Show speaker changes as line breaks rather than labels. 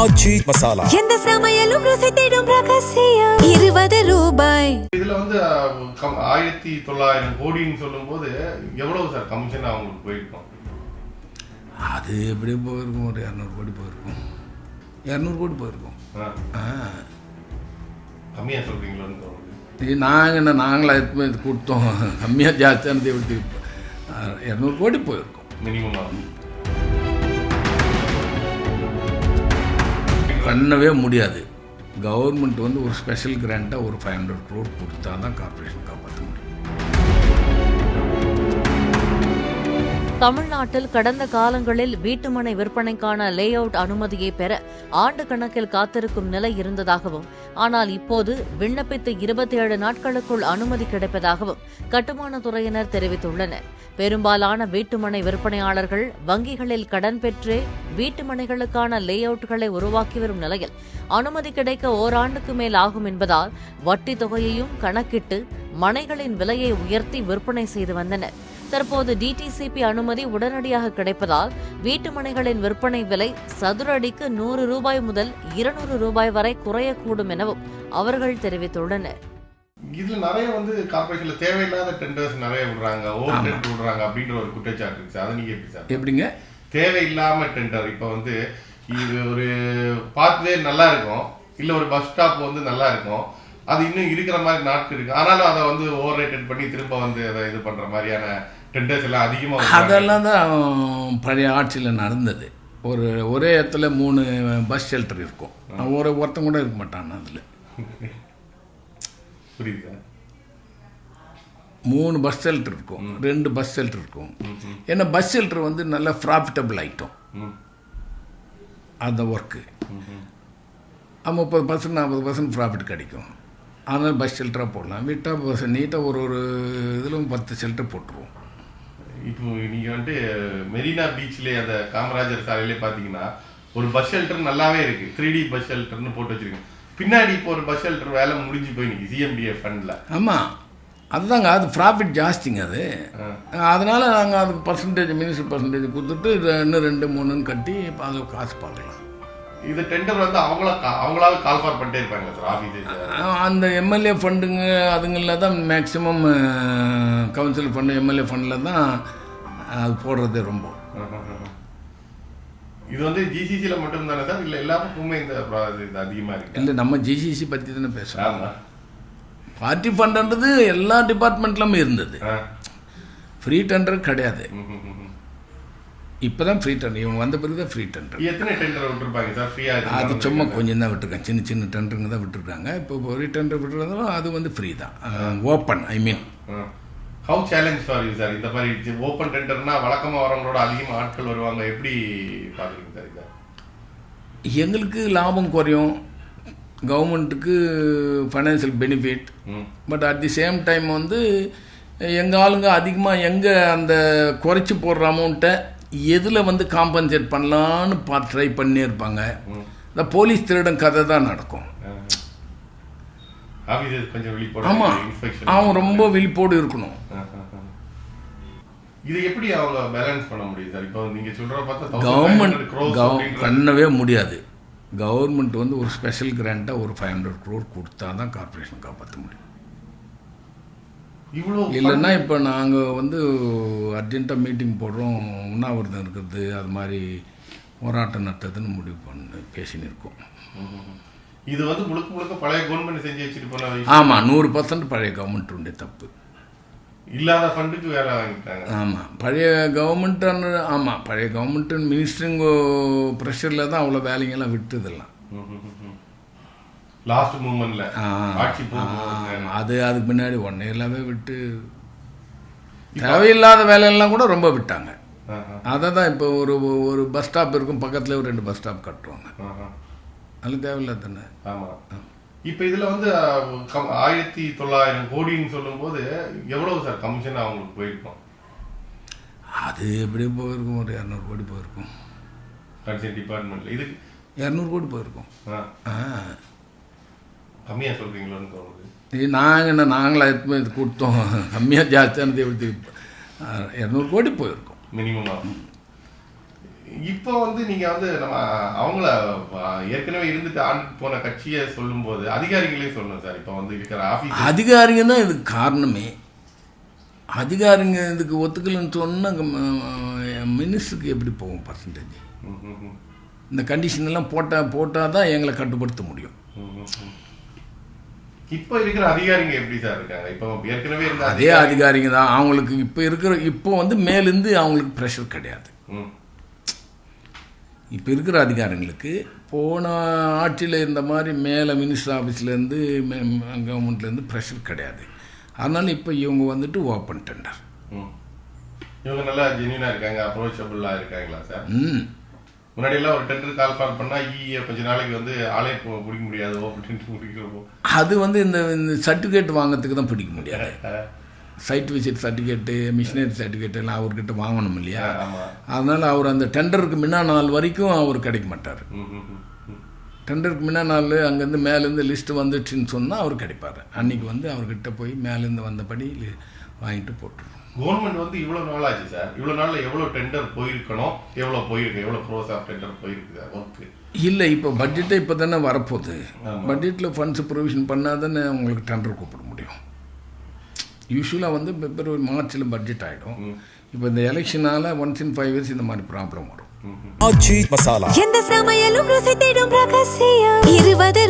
ஆச்சி மசாலா
எந்த சமையலும் ருசி தேடும் ரகசியம் 20 ரூபாய்.
இதுல வந்து 1900 கோடின்னு சொல்லும் போது எவ்வளவு சார் கமிஷன் அவங்களுக்கு போயிருக்கும்?
அது எப்படி போயிருக்கும், ஒரு 200 கோடி போயிருக்கும். 200 கோடி போயிருக்கும்.
கம்மியா சொல்றீங்களோன்னு தோணுது.
நாங்களாக எதுவுமே இது கொடுத்தோம், கம்மியாக ஜாஸ்தியானது எப்படி 200 கோடி போயிருக்கும்
மினிமம்.
பண்ணவே முடியாது. கவர்மெண்ட் வந்து ஒரு ஸ்பெஷல் கிராண்ட்டாக ஒரு 500 crore கொடுத்தா தான் கார்பரேஷன் காப்பாற்ற முடியும்.
தமிழ்நாட்டில் கடந்த காலங்களில் வீட்டுமனை விற்பனைக்கான லே அவுட் அனுமதியை பெற ஆண்டு கணக்கில் காத்திருக்கும் நிலை இருந்ததாகவும், ஆனால் இப்போது விண்ணப்பித்து 27 நாட்களுக்குள் அனுமதி கிடைப்பதாகவும் கட்டுமானத்துறையினர் தெரிவித்துள்ளனர். பெரும்பாலான வீட்டுமனை விற்பனையாளர்கள் வங்கிகளில் கடன் பெற்றே வீட்டுமனைகளுக்கான லே அவுட்களை உருவாக்கி வரும் நிலையில் அனுமதி கிடைக்க ஓராண்டுக்கு மேல் ஆகும் என்பதால் வட்டி தொகையையும் கணக்கிட்டு மனைகளின் விலையை உயர்த்தி விற்பனை செய்து வந்தனர். தற்போது டிடிசிபி அனுமதி உடனடியாக கிடைப்பதால் வீட்டு மனைகளின் விற்பனை விலை சதுர அடிக்கு 100 ரூபாய் முதல் 200 ரூபாய் வரை குறையக்கூடும் எனவும் அவர்கள் தெரிவித்துள்ளனர்.
இதுல நிறைய வந்து கார்பரேஷன்ல தேவையில்லாத டெண்டர்ஸ் நிறைய விடுறாங்க, ஓவர் டெண்டர் விடுறாங்க அப்படின்ற ஒரு குற்றச்சாட்டு இருக்கு. அதை நீங்க எப்படி சார்?
எப்படிங்க
தேவையில்லாம டெண்டர்? இப்ப வந்து இது ஒரு பாத்வே நல்லா இருக்கும், இல்ல ஒரு பஸ் ஸ்டாப் வந்து நல்லா இருக்கும், அது இன்னும் இருக்கிற மாதிரி நாட்கள் இருக்கு, ஆனாலும் அதை வந்து ஓவர் ரேட்டட் பண்ணி திரும்ப வந்து அதை இது பண்ற மாதிரியான டெண்டர்ஸ் எல்லாம் அதிகமாக.
அதெல்லாம் தான் பழைய ஆட்சியில் நடந்தது. ஒரே இடத்துல 3 பஸ் ஷெல்டர் இருக்கும், ஒருத்தன் கூட இருக்க மாட்டான் அதில்.
புரியுது.
3 பஸ் ஷெல்டர் இருக்கும், 2 பஸ் ஷெல்டர் இருக்கும். ஏன்னா பஸ் ஷெல்டர் வந்து நல்ல ப்ராஃபிட்டபிள் ஐட்டம் அந்த ஒர்க்கு. 30% 40% ப்ராஃபிட் கிடைக்கும். அதனால் பஸ் ஷெல்டராக போடலாம். விட்டால் பஸ் நீட்டாக ஒரு இதில் 10 ஷெல்டர் போட்டுருவோம்.
இப்போ நீங்கள் வந்துட்டு மெரினா பீச்லேயே அந்த காமராஜர் சாலையிலே பார்த்தீங்கன்னா ஒரு பஸ் ஷெல்டர் நல்லாவே இருக்குது, 3D பஸ் ஷெல்டர்னு போட்டு வச்சுருக்கோம். பின்னாடி இப்போ ஒரு பஸ் ஷெல்டர் வேலை முடிஞ்சு போய் நிற்கி சிஎம்டிஎஃப் ஃபண்டில்.
ஆமாம், அதுதாங்க, அது ப்ராஃபிட் ஜாஸ்திங்க அது. அதனால் நாங்கள் அதுக்கு மினிஸ்டர் பர்சன்டேஜ் கொடுத்துட்டு இன்னும் 2 3ன்னு கட்டி அது காசு பார்க்கலாம்.
இது டெண்டர் வந்து அவங்களாவே கால் ஃபார் பண்ணிட்டே இருப்பாங்க சார் ஆஃபீஸர்.
அந்த எம்எல்ஏ ஃபண்டுங்க அதுங்களில் தான் மேக்ஸிமம், கவுன்சில் ஃபண்டு எம்எல்ஏ ஃபண்டில் தான் அது போடுறது ரொம்ப.
இது வந்து ஜிசிசியில் மட்டும் தானே சார், இல்லை எல்லா பக்கமுமே இந்த இது அதிகமாக இருக்குது?
இல்லை, நம்ம ஜிசிசி பற்றி தானே பேசுகிறோம். பார்ட்டி ஃபண்டுன்றது எல்லா டிபார்ட்மெண்ட்லுமே இருந்தது, ஃப்ரீ டெண்டர் கிடையாது. இப்போ தான் ஃப்ரீ டெண்டர், இவங்க வந்த பிறகு தான் ஃப்ரீ டெண்டர்.
எத்தனை டெண்டர் விட்டுருப்பாங்க சார் ஃப்ரீயாக?
அது சும்மா கொஞ்சம் தான் விட்டுருக்காங்க, சின்ன சின்ன டெண்டருங்க தான் விட்டுருக்காங்க. இப்போ ஃப்ரீ டெண்டர் விட்டுறதாலும் அது வந்து ஃப்ரீ தான், open. I mean
how challenge for you sir இந்த மாதிரி ஓப்பன் டெண்டர்னா? வழக்கமாக வரவங்களோட அதிகமாக ஆட்கள் வருவாங்க, எப்படி பார்க்குறீங்க சார் இதை?
எங்களுக்கு லாபம் குறையும், கவர்மெண்ட்டுக்கு financial benefit. But at the same time வந்து எங்கள் ஆளுங்க அதிகமாக எங்கே அந்த குறைச்சி போடுற அமௌண்ட்டை எதில் வந்து காம்பன்சேட் பண்ணலான்னு ட்ரை பண்ணி இருப்பாங்க. இந்த போலீஸ் திருடன் கதை தான் நடக்கும். ஆமாம், அவன் ரொம்ப விழிப்போடு இருக்கணும்.
இது எப்படி அவங்க பேலன்ஸ் பண்ண முடியும் சார்? இப்போ நீங்க சொல்ற பார்த்தா
கவர்மெண்ட் பண்ணவே முடியாது. கவர்மெண்ட் வந்து ஒரு ஸ்பெஷல் கிராண்ட்டாக ஒரு 500 crore கொடுத்தா தான் கார்பரேஷன் காப்பாற்ற முடியும். இல்லைன்னா இப்போ நாங்கள் வந்து அர்ஜென்ட்டாக மீட்டிங் போடுறோம், உண்ணாவிரதம் இருக்கிறது, அது மாதிரி போராட்டம் நடத்துறதுன்னு முடிவு பண்ணி பேசின்னு இருக்கோம்.
இது வந்து முழுக்க முழுக்க பழைய கவர்மெண்ட் செஞ்சு வச்சுட்டு போன.
ஆமாம், 100% பழைய கவர்மெண்ட் உண்டு தப்பு.
இல்லாத ஃபண்டுக்கு வேலை வாங்கிட்டாங்க.
ஆமாம், பழைய கவர்மெண்ட்டு. ஆமாம், பழைய கவர்மெண்ட்டு மினிஸ்டருங்க ப்ரெஷரில் தான் அவ்வளோ வேலைங்கெல்லாம் விட்டுதெல்லாம்.
லாஸ்ட் மூமெண்ட்ல
அதுக்கு முன்னாடி 1 yearலாவே விட்டு தேவையில்லாத வேலையெல்லாம் கூட ரொம்ப விட்டாங்க. அதை தான் இப்போ ஒரு பஸ் ஸ்டாப் இருக்கும், பக்கத்துல ஒரு 2 பஸ் ஸ்டாப் கட்டுவாங்க. அது தேவையில்லாத தானே.
ஆமாம். இப்போ இதில் வந்து 1900 கோடின்னு சொல்லும்போது எவ்வளவு சார் கமிஷன் அவங்களுக்கு போயிருக்கும்?
அது எப்படி போயிருக்கும், ஒரு 200 கோடி போயிருக்கும்.
கன்சர்ன் டிபார்ட்மெண்ட்ல இதுக்கு
200 கோடி போயிருக்கும்.
கம்மியாக சொல்கிறீங்களோன்னு தோணுது.
இது நாங்களாக எதுவுமே இது கொடுத்தோம், கம்மியாக ஜாஸ்தியானது எப்படி 200 கோடி போயிருக்கும்
மினிமமாக. இப்போ வந்து நீங்க வந்து நம்ம அவங்கள ஏற்கனவே இருந்துட்டு ஆண்டு போன கட்சியை சொல்லும் போது அதிகாரிகளே சொல்லணும் சார். இப்போ வந்து இருக்கிற ஆபீஸ்
அதிகாரிங்க தான் இதுக்கு காரணமே. அதிகாரிங்க இதுக்கு ஒத்துக்கலன்னு சொன்னால் மினிஸ்டருக்கு எப்படி போகும் பர்சன்டேஜ்? இந்த கண்டிஷன் எல்லாம் போட்டால் தான் எங்களை கட்டுப்படுத்த முடியும்.
இப்போ இருக்கிற அதிகாரிங்க எப்படி சார் இருக்காங்க? இப்போ ஏற்கனவே இருந்த
அதே அதிகாரிங்க தான். அவங்களுக்கு இப்போ வந்து மேலேருந்து அவங்களுக்கு ப்ரெஷர் கிடையாது. இப்போ இருக்கிற அதிகாரிங்களுக்கு போன ஆட்சியில் இருந்த மாதிரி மேலே மினிஸ்டர் ஆஃபீஸ்லேருந்து கவர்மெண்ட்லேருந்து ப்ரெஷர் கிடையாது. அதனால் இப்போ இவங்க வந்துட்டு ஓப்பன் டெண்டர்.
இவங்க நல்லா ஜென்யூனாக இருக்காங்க, அப்ரோச்சபிளாக இருக்காங்களா சார்? முன்னாடியெல்லாம் ஒரு டெண்டர் கால் பண்ணால் கொஞ்ச நாளைக்கு வந்து ஆளே பிடிக்க முடியாது, ஓப்பன் பிடிக்கிறப்போ
அது வந்து இந்த சர்டிஃபிகேட் வாங்கிறதுக்கு தான் பிடிக்க முடியாது. Site visit certificate, machinery certificate எல்லாம் அவர்கிட்ட வாங்கணும் இல்லையா? அதனால் அவர் அந்த டெண்டருக்கு முன்னா நாள் வரைக்கும் அவர் கிடைக்க மாட்டார். டெண்டருக்கு முன்னா நாள் அங்கேருந்து மேலேருந்து லிஸ்ட்டு வந்துடுச்சுன்னு சொன்னால் அவர் கிடைப்பார். அன்றைக்கி வந்து அவர்கிட்ட போய் மேலேருந்து வந்தபடி வாங்கிட்டு போட்டுருவோம்.
கவர்மெண்ட் வந்து இவ்வளோ நாள் ஆச்சு சார். இவ்வளோ நாளில் எவ்வளோ டெண்டர் போயிருக்கணும், எவ்வளோ போயிருக்கு, எவ்வளோ க்ரோஸ் ஆஃப் டெண்டர் போயிருக்கு சார் ஒர்க்கு?
இல்லை, இப்போ பட்ஜெட்டே இப்போ தானே வரப்போகுது. பட்ஜெட்டில் ஃபண்ட்ஸ் ப்ரொவிஷன் பண்ணால் தானே உங்களுக்கு டெண்டர் கூப்பிட முடியும். யூஸ்வலாக வந்து பிப்ரவரி மார்ச்சில் பட்ஜெட் ஆகிடும். இப்போ இந்த எலெக்ஷனால் ஒன்ஸ் இன் 5 years இந்த மாதிரி ப்ராப்ளம் வரும்.
எந்த சமையலும் ருசி தேடும் ரகசியம் 20